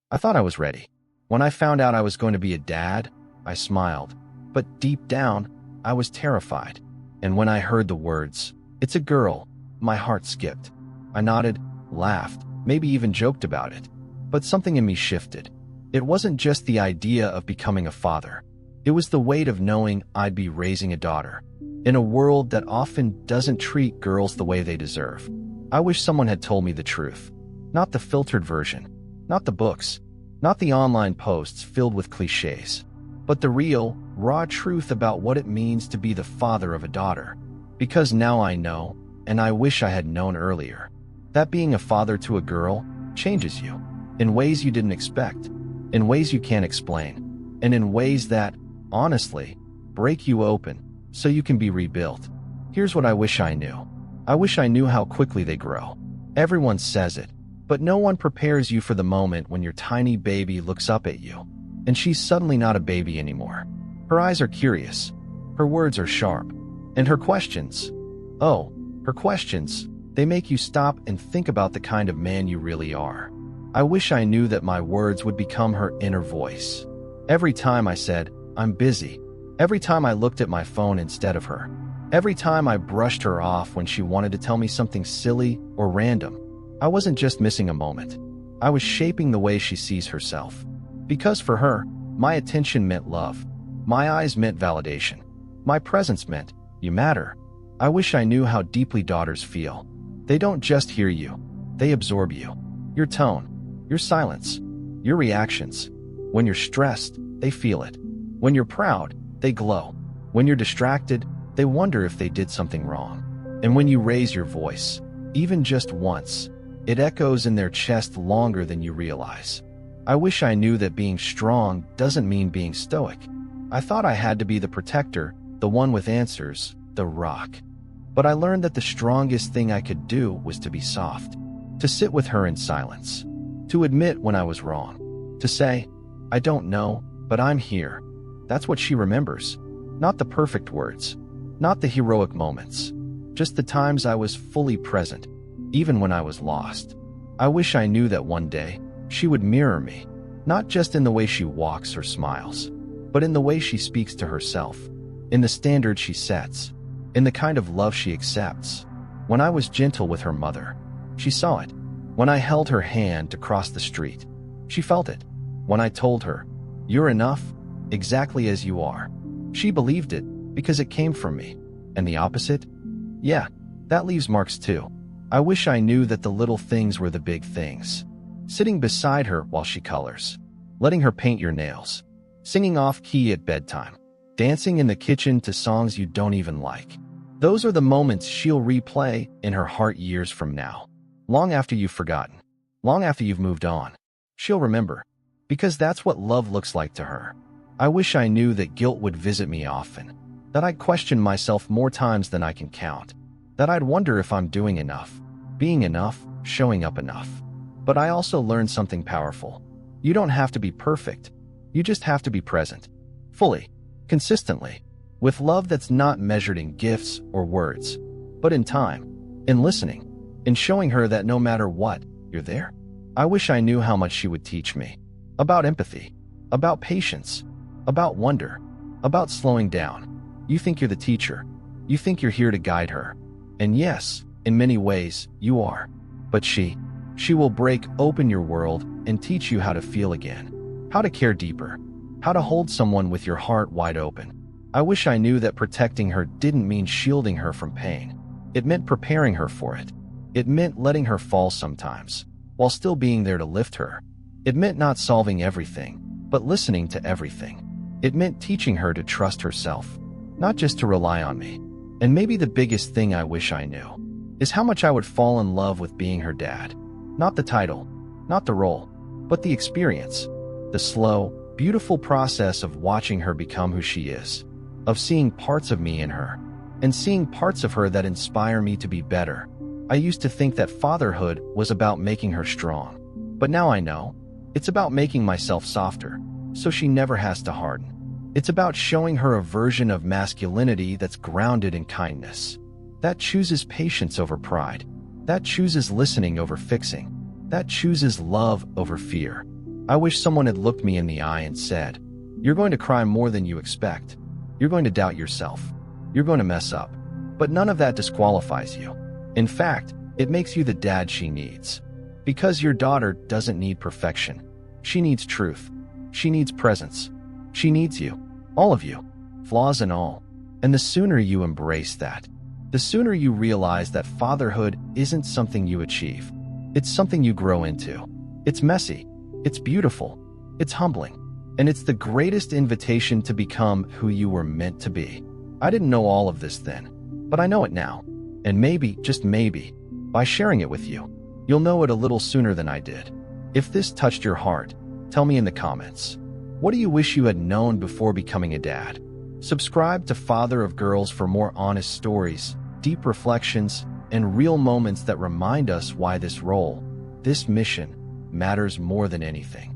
I thought I was ready. When I found out I was going to be a dad, I smiled. But deep down, I was terrified. And when I heard the words, "It's a girl," my heart skipped. I nodded, laughed, maybe even joked about it. But something in me shifted. It wasn't just the idea of becoming a father. It was the weight of knowing I'd be raising a daughter in a world that often doesn't treat girls the way they deserve. I wish someone had told me the truth. Not the filtered version, not the books, not the online posts filled with cliches, but the real, raw truth about what it means to be the father of a daughter. Because now I know, and I wish I had known earlier, that being a father to a girl changes you in ways you didn't expect, in ways you can't explain, and in ways that, honestly, break you open so you can be rebuilt. Here's what I wish I knew. I wish I knew how quickly they grow. Everyone says it, but no one prepares you for the moment when your tiny baby looks up at you, and she's suddenly not a baby anymore. Her eyes are curious, her words are sharp, and her questions, they make you stop and think about the kind of man you really are. I wish I knew that my words would become her inner voice. Every time I said, "I'm busy," every time I looked at my phone instead of her, every time I brushed her off when she wanted to tell me something silly or random, I wasn't just missing a moment. I was shaping the way she sees herself. Because for her, my attention meant love. My eyes meant validation. My presence meant, "You matter." I wish I knew how deeply daughters feel. They don't just hear you, they absorb you. Your tone, your silence, your reactions. When you're stressed, they feel it. When you're proud, they glow. When you're distracted, they wonder if they did something wrong. And when you raise your voice, even just once, it echoes in their chest longer than you realize. I wish I knew that being strong doesn't mean being stoic. I thought I had to be the protector, the one with answers, the rock. But I learned that the strongest thing I could do was to be soft, to sit with her in silence, to admit when I was wrong, to say, "I don't know, but I'm here." That's what she remembers. Not the perfect words, not the heroic moments, just the times I was fully present, even when I was lost. I wish I knew that one day she would mirror me, not just in the way she walks or smiles, but in the way she speaks to herself, in the standard she sets, in the kind of love she accepts. When I was gentle with her mother, she saw it. When I held her hand to cross the street, she felt it. When I told her, "You're enough, exactly as you are," she believed it because it came from me. And the opposite? Yeah, that leaves marks too. I wish I knew that the little things were the big things. Sitting beside her while she colors, letting her paint your nails, singing off-key at bedtime, dancing in the kitchen to songs you don't even like. Those are the moments she'll replay in her heart years from now. Long after you've forgotten, long after you've moved on, she'll remember. Because that's what love looks like to her. I wish I knew that guilt would visit me often, that I'd question myself more times than I can count, that I'd wonder if I'm doing enough, being enough, showing up enough. But I also learned something powerful. You don't have to be perfect. You just have to be present, fully, consistently, with love that's not measured in gifts or words, but in time, in listening, in showing her that no matter what, you're there. I wish I knew how much she would teach me. About empathy, about patience, about wonder, about slowing down. You think you're the teacher. You think you're here to guide her. And yes, in many ways, you are. But she will break open your world and teach you how to feel again, how to care deeper, how to hold someone with your heart wide open. I wish I knew that protecting her didn't mean shielding her from pain. It meant preparing her for it. It meant letting her fall sometimes, while still being there to lift her. It meant not solving everything, but listening to everything. It meant teaching her to trust herself, not just to rely on me. And maybe the biggest thing I wish I knew is how much I would fall in love with being her dad. Not the title, not the role, but the experience. The slow, beautiful process of watching her become who she is, of seeing parts of me in her, and seeing parts of her that inspire me to be better. I used to think that fatherhood was about making her strong, but now I know it's about making myself softer, so she never has to harden. It's about showing her a version of masculinity that's grounded in kindness, that chooses patience over pride, that chooses listening over fixing, that chooses love over fear. I wish someone had looked me in the eye and said, "You're going to cry more than you expect. You're going to doubt yourself. You're going to mess up." But none of that disqualifies you. In fact, it makes you the dad she needs. Because your daughter doesn't need perfection. She needs truth. She needs presence. She needs you. All of you. Flaws and all. And the sooner you embrace that, the sooner you realize that fatherhood isn't something you achieve. It's something you grow into. It's messy. It's beautiful. It's humbling. And it's the greatest invitation to become who you were meant to be. I didn't know all of this then, but I know it now. And maybe, just maybe, by sharing it with you, you'll know it a little sooner than I did. If this touched your heart, tell me in the comments. What do you wish you had known before becoming a dad? Subscribe to Father of Girls for more honest stories, deep reflections, and real moments that remind us why this role, this mission, matters more than anything.